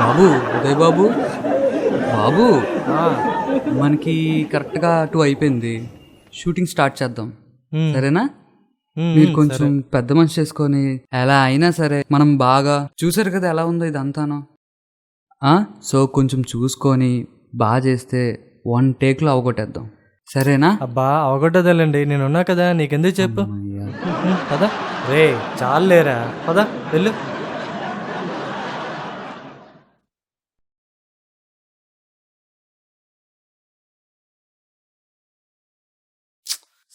బాబు ఉదయ్ బాబు బాబు మనకి కరెక్ట్గా 2 అయిపోయింది. షూటింగ్ స్టార్ట్ చేద్దాం, సరేనా? మీరు కొంచెం పెద్ద మనిషి చేసుకొని ఎలా అయినా సరే, మనం బాగా చూసారు కదా ఎలా ఉందో ఇదంతాను. సో కొంచెం చూసుకొని బాగా చేస్తే 1 టేక్లో అవగొట్టేద్దాం, సరేనా? అబ్బా అవగొట్టదలండి, నేనున్నా కదా, నీకెందుకు చెప్పు. పదా రే, చాలు లేరా, పదా వెళ్ళు.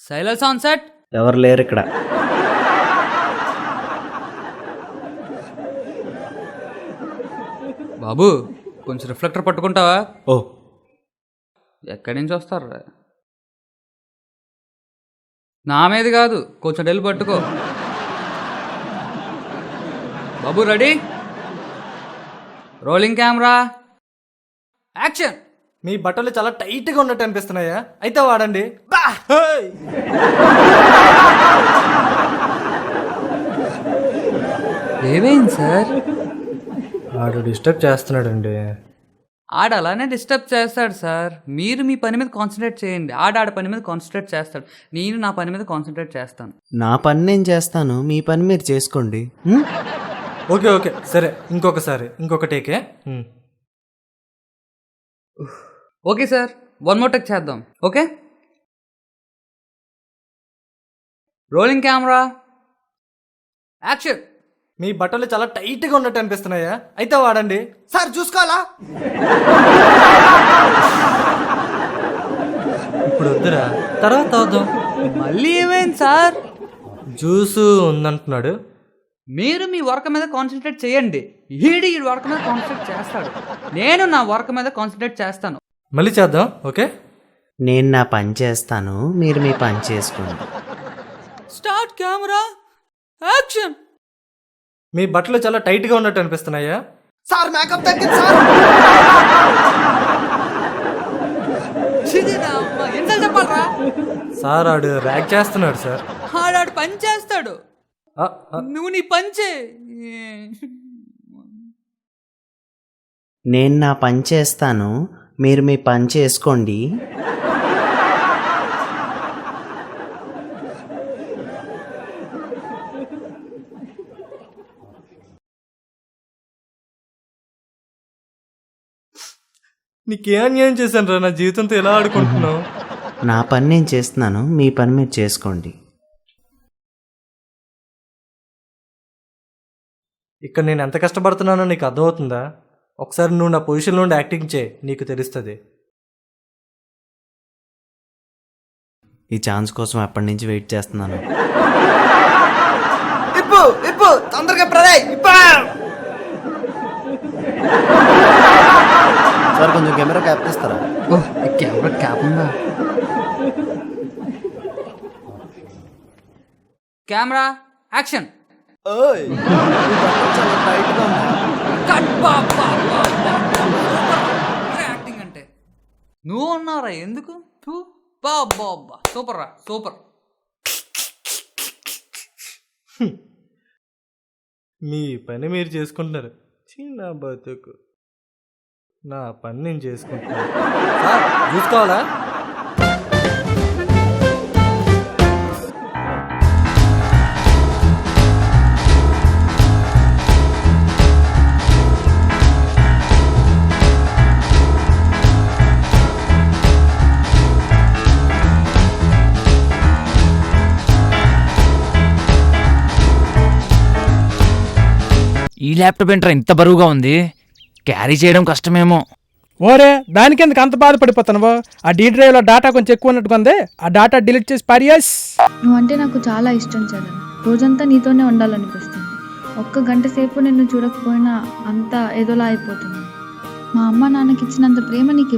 Silence on set. ఎవరు లేరు ఇక్కడ. బాబు కొంచెం రిఫ్లెక్టర్ పట్టుకుంటావా? ఓ, ఎక్కడి నుంచి వస్తారు? నా మీద కాదు, కొంచెం డెల్ పట్టుకో. బాబు రెడీ, రోలింగ్ కెమెరా, యాక్షన్. మీ బట్టలు చాలా టైట్గా ఉన్నట్టు అనిపిస్తున్నాయా? అయితే వాడండి. ఏమైంది సార్? వాడు డిస్టర్బ్ చేస్తున్నాడండి. ఆడ అలానే డిస్టర్బ్ చేస్తాడు సార్. మీరు మీ పని మీద కాన్సన్ట్రేట్ చేయండి, ఆడ పని మీద కాన్సన్ట్రేట్ చేస్తాడు. నేను నా పని మీద కాన్సన్ట్రేట్ చేస్తాను. నా పని నేను చేస్తాను, మీ పని మీరు చేసుకోండి. ఓకే ఓకే సరే, ఇంకొక టేకే. ఓకే సార్, 1 మోర్ టేక్ చేద్దాం. Okay, rolling camera, action. మీ బట్టలు చాలా టైట్గా ఉన్నట్టు అనిపిస్తున్నాయా? అయితే వాడండి. సార్ చూసుకోవాలా? ఇప్పుడు వద్దురా, తర్వాత అవుదాం. మళ్ళీ ఏమైంది సార్? జ్యూసు ఉందంటున్నాడు. మీరు మీ వర్క్ మీద కాన్సన్ట్రేట్ చేయండి, ఈ వర్క్ మీద కాన్సన్ట్రేట్ చేస్తాడు, నేను నా వర్క్ మీద కాన్సన్ట్రేట్ చేస్తాను. మళ్ళీ చేద్దాం. ఓకే, నేను నా పని చేస్తాను, మీరు మీ పని చేసుకోండి. Start camera, action. మీ బట్టలు చాలా టైట్గా ఉన్నట్టు అనిపిస్తున్నాయా? సార్ మేకప్ తగ్గింది సార్. ఎంత చెప్పాలరా సార్, ఆడు ర్యాక్ చేస్తున్నాడు సార్. ఆడాడు పని చేస్తాడు, నువ్వు నీ పని చే. నేను నా పని చేస్తాను, మీరు మీ పని చేసుకోండి. నీకేం అన్యాయం చేశాను రా, నా జీవితంతో ఎలా ఆడుకుంటున్నావు? నా పని నేను చేస్తున్నాను, మీ పని మీరు చేసుకోండి. ఇక్కడ నేను ఎంత కష్టపడుతున్నానో నీకు అర్థమవుతుందా? ఒకసారి నువ్వు నా పొజిషన్ నుండి యాక్టింగ్ చేయి, నీకు తెలుస్తుంది. ఈ ఛాన్స్ కోసం ఎప్పటి నుంచి వెయిట్ చేస్తున్నాను. ఇప్పు తొందరగా సార్ కొంచెం కెమెరా క్యాప్ తీస్తారా? కెమెరా క్యాప్ ఉందా? Camera, action. యాక్టింగ్ అంటే నువ్వు ఉన్నారా? ఎందుకు? సూపర్ రా, సూపర్. మీ పని మీరు చేసుకుంటున్నారు, చిన్న బతుకు. నా పని నేను చేసుకుంటున్నాను. చూసుకోవాలా? ఈ ల్యాప్టాప్ ఏంట్రా ఇంత బరువుగా ఉంది, క్యారీ చేయడం కష్టమేమో. ఓరే, దానికెందుకు అంత బాధపడిపోతున్నావు? ఆ డీ డ్రైవ్లో డాటా కొంచెం ఎక్కువ ఉన్నట్టుకుంది, ఆ డాటా డిలీట్ చేసి పారియస్. నువ్వంటే నాకు చాలా ఇష్టం చరణ్, రోజంతా నీతోనే ఉండాలనిపిస్తుంది. 1 గంట సేపు నిన్ను చూడకపోయినా అంతా ఏదోలా అయిపోతుంది. మా అమ్మ నాన్నకి ఇచ్చినంత ప్రేమ నీకు